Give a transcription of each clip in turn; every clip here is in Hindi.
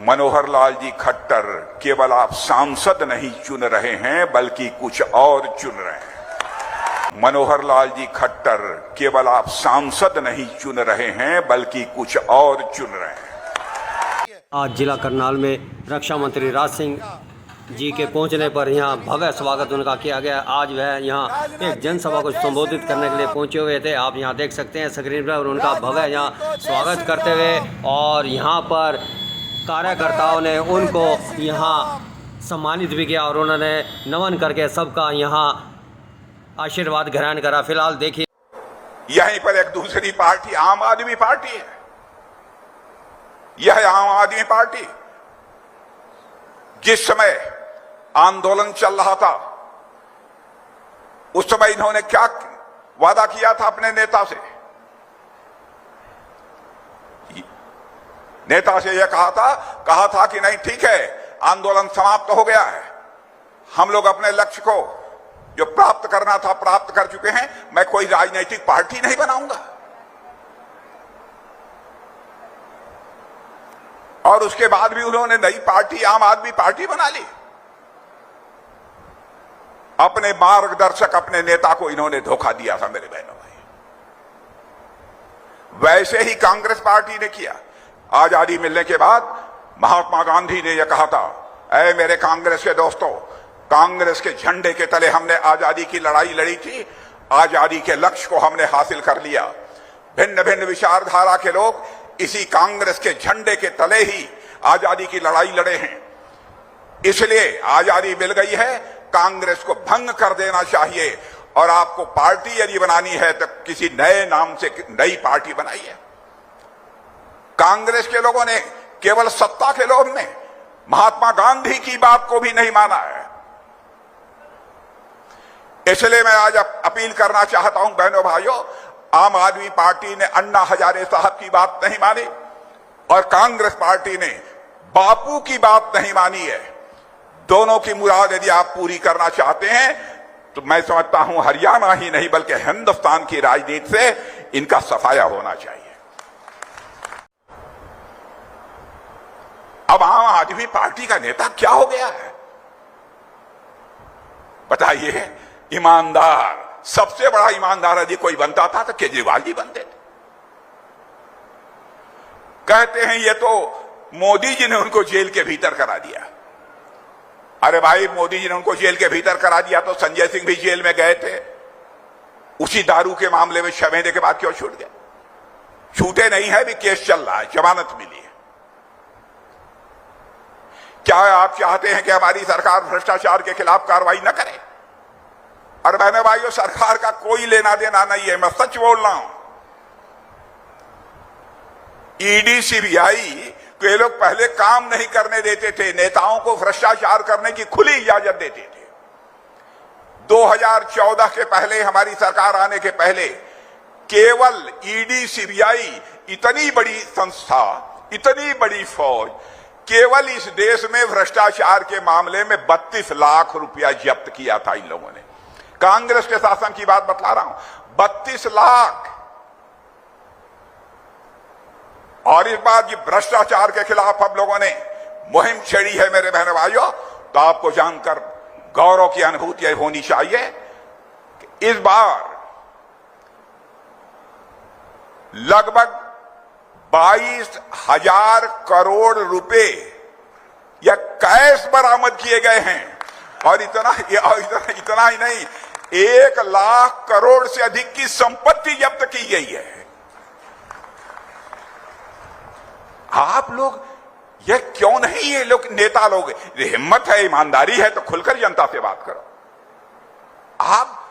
मनोहर लाल जी खट्टर केवल आप सांसद नहीं चुन रहे हैं बल्कि कुछ और चुन रहे हैं। मनोहर लाल जी खट्टर केवल आप सांसद नहीं चुन रहे हैं बल्कि कुछ और चुन रहे हैं। आज जिला करनाल में रक्षा मंत्री राज सिंह जी के पहुंचने पर यहाँ भव्य स्वागत उनका किया गया। आज वह यहाँ एक जनसभा को संबोधित करने के लिए पहुंचे हुए थे। आप यहाँ देख सकते हैं स्क्रीन पर, और उनका भव्य यहाँ स्वागत करते हुए और यहाँ पर कार्यकर्ताओं ने उनको यहाँ सम्मानित भी किया और उन्होंने नमन करके सबका यहाँ आशीर्वाद ग्रहण करा। फिलहाल देखिए, यहीं पर एक दूसरी पार्टी आम आदमी पार्टी है। यह आम आदमी पार्टी जिस समय आंदोलन चल रहा था उस समय इन्होंने क्या वादा किया था अपने नेता से? नेता से यह कहा था कि नहीं ठीक है, आंदोलन समाप्त हो गया है, हम लोग अपने लक्ष्य को जो प्राप्त करना था प्राप्त कर चुके हैं, मैं कोई राजनीतिक पार्टी नहीं बनाऊंगा। और उसके बाद भी उन्होंने नई पार्टी आम आदमी पार्टी बना ली। अपने मार्गदर्शक अपने नेता को इन्होंने धोखा दिया था मेरे बहनों भाई। वैसे ही कांग्रेस पार्टी ने किया। आजादी मिलने के बाद महात्मा गांधी ने यह कहा था, ऐ मेरे कांग्रेस के दोस्तों, कांग्रेस के झंडे के तले हमने आजादी की लड़ाई लड़ी थी, आजादी के लक्ष्य को हमने हासिल कर लिया। भिन्न भिन्न विचारधारा के लोग इसी कांग्रेस के झंडे के तले ही आजादी की लड़ाई लड़े हैं। इसलिए आजादी मिल गई है, कांग्रेस को भंग कर देना चाहिए और आपको पार्टी यदि बनानी है तो किसी नए नाम से नई पार्टी बनाइए। कांग्रेस के लोगों ने केवल सत्ता के लोभ में महात्मा गांधी की बात को भी नहीं माना है। इसलिए मैं आज अपील करना चाहता हूं बहनों भाइयों, आम आदमी पार्टी ने अन्ना हजारे साहब की बात नहीं मानी और कांग्रेस पार्टी ने बापू की बात नहीं मानी है। दोनों की मुराद यदि आप पूरी करना चाहते हैं तो मैं समझता हूं हरियाणा ही नहीं बल्कि हिंदुस्तान की राजनीति से इनका सफाया होना चाहिए। अब आम आदमी पार्टी का नेता क्या हो गया है बताइए? ईमानदार, सबसे बड़ा ईमानदार यदि कोई बनता था तो केजरीवाल जी बनते थे। कहते हैं ये तो मोदी जी ने उनको जेल के भीतर करा दिया। अरे भाई, मोदी जी ने उनको जेल के भीतर करा दिया तो संजय सिंह भी जेल में गए थे। उसी दारू के मामले में 6 महीने के बाद क्यों छूट गए? छूटे नहीं है, भी केस चल रहा है, जमानत मिली है। क्या आप चाहते हैं कि हमारी सरकार भ्रष्टाचार के खिलाफ कार्रवाई न करे? और बहनों भाइयों, सरकार का कोई लेना देना नहीं है, मैं सच बोल रहा हूं। ईडी सीबीआई को ये लोग पहले काम नहीं करने देते थे, नेताओं को भ्रष्टाचार करने की खुली इजाजत देते थे। 2014 के पहले, हमारी सरकार आने के पहले, केवल ईडी सीबीआई इतनी बड़ी संस्था, इतनी बड़ी फौज, केवल इस देश में भ्रष्टाचार के मामले में 32 लाख रुपया जब्त किया था इन लोगों ने। कांग्रेस के शासन की बात बतला रहा हूं, 32 लाख। और इस बार ये भ्रष्टाचार के खिलाफ हम लोगों ने मुहिम छेड़ी है मेरे बहनों भाइयों, तो आपको जानकर गौरव की अनुभूति होनी चाहिए कि इस बार लगभग 22,000 करोड़ रुपए या कैश बरामद किए गए हैं। और इतना ही नहीं, 1 लाख करोड़ से अधिक की संपत्ति जब्त की गई है। आप लोग ये क्यों नहीं, ये लोग नेता लोग, हिम्मत है, ईमानदारी है तो खुलकर जनता से बात करो। आप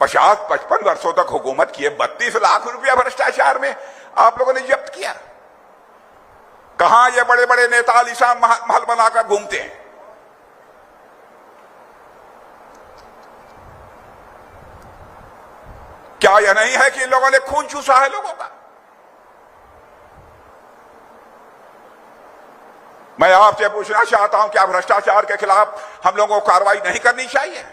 50-55 वर्षों तक हुकूमत किए, 32 लाख रुपया भ्रष्टाचार में आप लोगों ने जब्त किया। कहां ये बड़े बड़े नेता आलीशान महल बनाकर घूमते हैं? क्या यह नहीं है कि इन लोगों ने खून चूसा है लोगों का? मैं आपसे पूछना चाहता हूं, क्या भ्रष्टाचार के खिलाफ हम लोगों को कार्रवाई नहीं करनी चाहिए?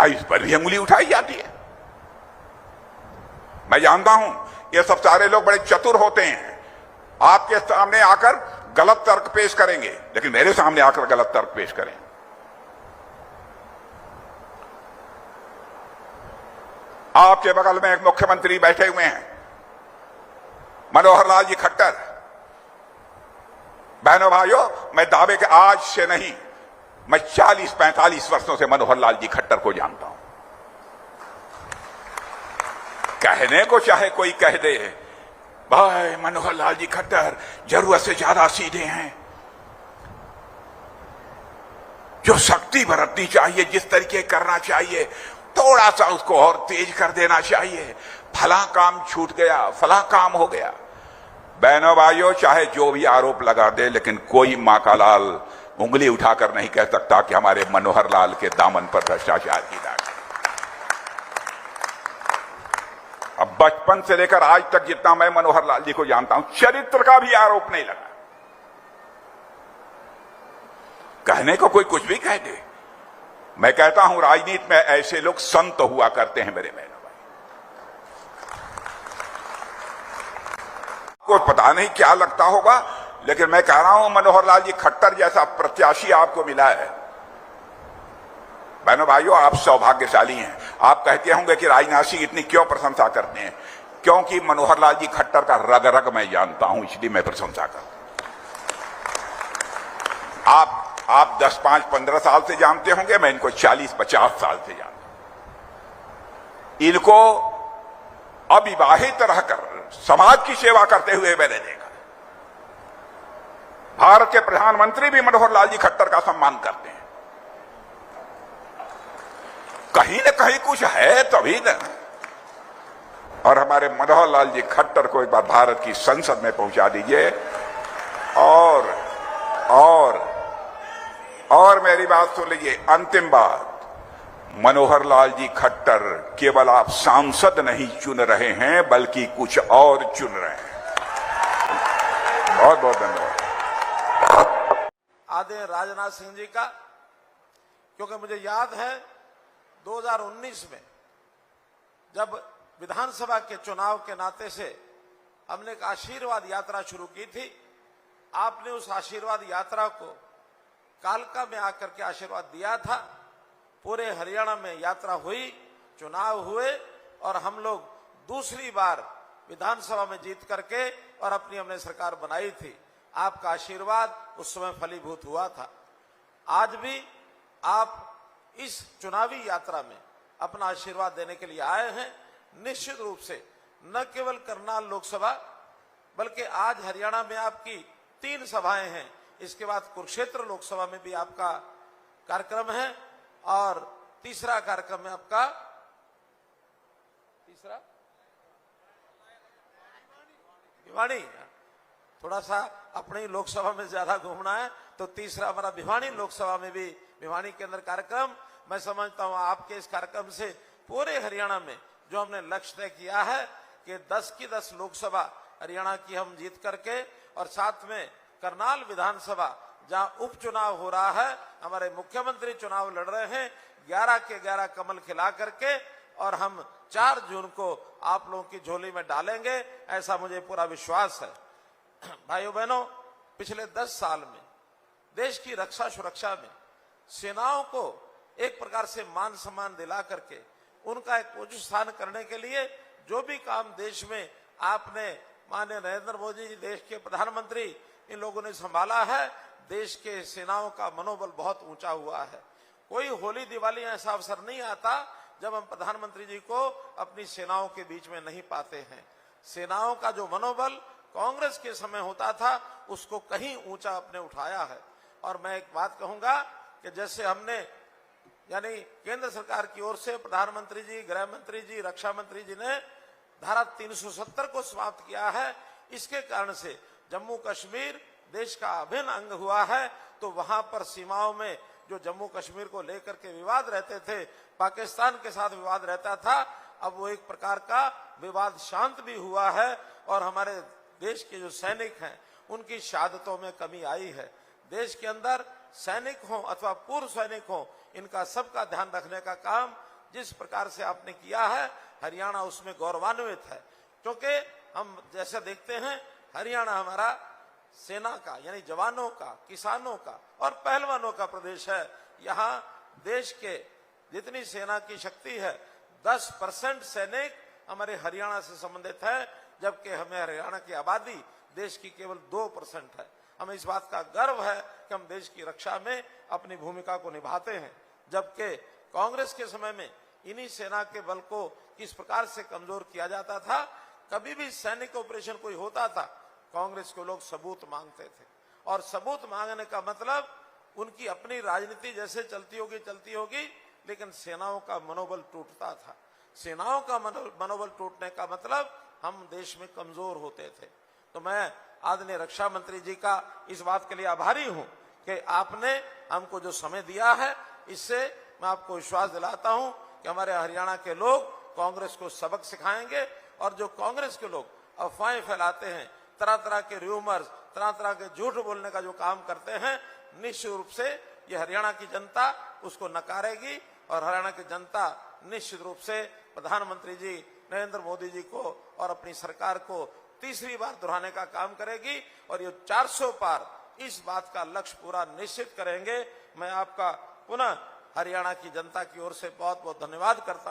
इस पर भी अंगुली उठाई जाती है। मैं जानता हूं ये सब सारे लोग बड़े चतुर होते हैं, आपके सामने आकर गलत तर्क पेश करेंगे, लेकिन मेरे सामने आकर गलत तर्क पेश करें। आपके बगल में एक मुख्यमंत्री बैठे हुए हैं, मनोहर लाल जी खट्टर। बहनों भाइयों, मैं दावे के आज से नहीं, मैं 40-45 वर्षों से मनोहर लाल जी खट्टर को जानता हूं। कहने को चाहे कोई कह दे, भाई मनोहर लाल जी खट्टर जरूरत से ज्यादा सीधे हैं, जो शक्ति बरतनी चाहिए, जिस तरीके करना चाहिए, थोड़ा सा उसको और तेज कर देना चाहिए, फला काम छूट गया, फला काम हो गया। बहनों भाइयों, चाहे जो भी आरोप लगा दे, लेकिन कोई मां का लाल उंगली उठाकर नहीं कह सकता कि हमारे मनोहर लाल के दामन पर भ्रष्टाचार की दाग। अब बचपन से लेकर आज तक जितना मैं मनोहर लाल जी को जानता हूं, चरित्र का भी आरोप नहीं लगा। कहने को कोई कुछ भी कह दे, मैं कहता हूं राजनीति में ऐसे लोग संत हुआ करते हैं मेरे बहनों भाई। को पता नहीं क्या लगता होगा, लेकिन मैं कह रहा हूं मनोहर लाल जी खट्टर जैसा प्रत्याशी आपको मिला है। बहनों भाइयों, आप सौभाग्यशाली हैं। आप कहते होंगे कि राजनाथ सिंह इतनी क्यों प्रशंसा करते हैं? क्योंकि मनोहर लाल जी खट्टर का रग रग मैं जानता हूं, इसलिए मैं प्रशंसा करता हूं। आप 10, 5, 15 साल से जानते होंगे, मैं इनको 40, 50 साल से जानता हूं। इनको अविवाहित रहकर समाज की सेवा करते हुए मैंने देखा। भारत के प्रधानमंत्री भी मनोहर लाल जी खट्टर का सम्मान करते हैं। कहीं न कहीं कुछ है तभी न। और हमारे मनोहर लाल जी खट्टर को एक बार भारत की संसद में पहुंचा दीजिए। और मेरी बात सुन लीजिए, अंतिम बात, मनोहर लाल जी खट्टर केवल आप सांसद नहीं चुन रहे हैं, बल्कि कुछ और चुन रहे हैं। बहुत बहुत धन्यवाद। आदरणीय राजनाथ सिंह जी का, क्योंकि मुझे याद है 2019 में जब विधानसभा के चुनाव के नाते से हमने एक आशीर्वाद यात्रा शुरू की थी, आपने उस आशीर्वाद यात्रा को कालका में आकर के आशीर्वाद दिया था। पूरे हरियाणा में यात्रा हुई, चुनाव हुए और हम लोग दूसरी बार विधानसभा में जीत करके और अपनी हमने सरकार बनाई थी। आपका आशीर्वाद उस समय फलीभूत हुआ था। आज भी आप इस चुनावी यात्रा में अपना आशीर्वाद देने के लिए आए हैं। निश्चित रूप से न केवल करनाल लोकसभा, बल्कि आज हरियाणा में आपकी 3 सभाएं हैं। इसके बाद कुरुक्षेत्र लोकसभा में भी आपका कार्यक्रम है और तीसरा कार्यक्रम है आपका भिवानी। थोड़ा सा अपनी लोकसभा में ज्यादा घूमना है, तो तीसरा हमारा भिवानी लोकसभा में भी, भिवानी के अंदर कार्यक्रम। मैं समझता हूं आपके इस कार्यक्रम से पूरे हरियाणा में जो हमने लक्ष्य तय किया है कि 10 की 10 लोकसभा हरियाणा की हम जीत करके, और साथ में करनाल विधानसभा जहां उपचुनाव हो रहा है, हमारे मुख्यमंत्री चुनाव लड़ रहे हैं, 11 के 11 कमल खिला करके, और हम 4 जून को आप लोगों की झोली में डालेंगे, ऐसा मुझे पूरा विश्वास है। भाइयों बहनों, पिछले 10 साल में देश की रक्षा सुरक्षा में सेनाओं को एक प्रकार से मान सम्मान दिला करके उनका एक उच्च स्थान करने के लिए जो भी काम देश में आपने, माननीय नरेंद्र मोदी जी देश के प्रधानमंत्री, इन लोगों ने संभाला है, देश के सेनाओं का मनोबल बहुत ऊंचा हुआ है। कोई होली दिवाली ऐसा अवसर नहीं आता जब हम प्रधानमंत्री जी को अपनी सेनाओं के बीच में नहीं पाते हैं। सेनाओं का जो मनोबल कांग्रेस के समय होता था, उसको कहीं ऊंचा आपने उठाया है। और मैं एक बात कहूंगा कि जैसे हमने, यानी केंद्र सरकार की ओर से प्रधानमंत्री जी, गृह मंत्री जी, रक्षा मंत्री जी ने धारा 370 को समाप्त किया है। इसके कारण से जम्मू कश्मीर देश का अभिन्न अंग हुआ है। तो वहां पर सीमाओं में जो जम्मू कश्मीर को लेकर के विवाद रहते थे, पाकिस्तान के साथ विवाद रहता था, अब वो एक प्रकार का विवाद शांत भी हुआ है और हमारे देश के जो सैनिक हैं उनकी शहादतों में कमी आई है। देश के अंदर सैनिक हो अथवा पूर्व सैनिक हो, इनका सबका ध्यान रखने का काम जिस प्रकार से आपने किया है, हरियाणा उसमें गौरवान्वित है। क्योंकि हम जैसे देखते हैं हरियाणा हमारा सेना का यानी जवानों का, किसानों का और पहलवानों का प्रदेश है। यहाँ देश के जितनी सेना की शक्ति है 10% सैनिक हमारे हरियाणा से संबंधित है, जबकि हमें हरियाणा की आबादी देश की केवल 2% है। हमें इस बात का गर्व है कि हम देश की रक्षा में अपनी भूमिका को निभाते हैं, जबकि कांग्रेस के समय में इन्हीं सेना के बल को किस प्रकार से कमजोर किया जाता था। कभी भी सैनिक ऑपरेशन कोई होता था, कांग्रेस के लोग सबूत मांगते थे, और सबूत मांगने का मतलब उनकी अपनी राजनीति जैसे चलती होगी, लेकिन सेनाओं का मनोबल टूटता था। सेनाओं का मनोबल टूटने का मतलब हम देश में कमजोर होते थे। तो मैं आदरणीय रक्षा मंत्री जी का इस बात के लिए आभारी हूं कि आपने हमको जो समय दिया है, इससे मैं आपको विश्वास दिलाता हूं कि हमारे हरियाणा के लोग कांग्रेस को सबक सिखाएंगे, और जो कांग्रेस के लोग अफवाहें फैलाते हैं, तरह तरह के र्यूमर्स, तरह तरह के झूठ बोलने का जो काम करते हैं, निश्चित रूप से ये हरियाणा की जनता उसको नकारेगी, और हरियाणा की जनता निश्चित रूप से प्रधानमंत्री जी नरेंद्र मोदी जी को और अपनी सरकार को तीसरी बार दोहराने का काम करेगी, और ये 400 पार इस बात का लक्ष्य पूरा निश्चित करेंगे। मैं आपका पुनः हरियाणा की जनता की ओर से बहुत बहुत धन्यवाद करता हूं।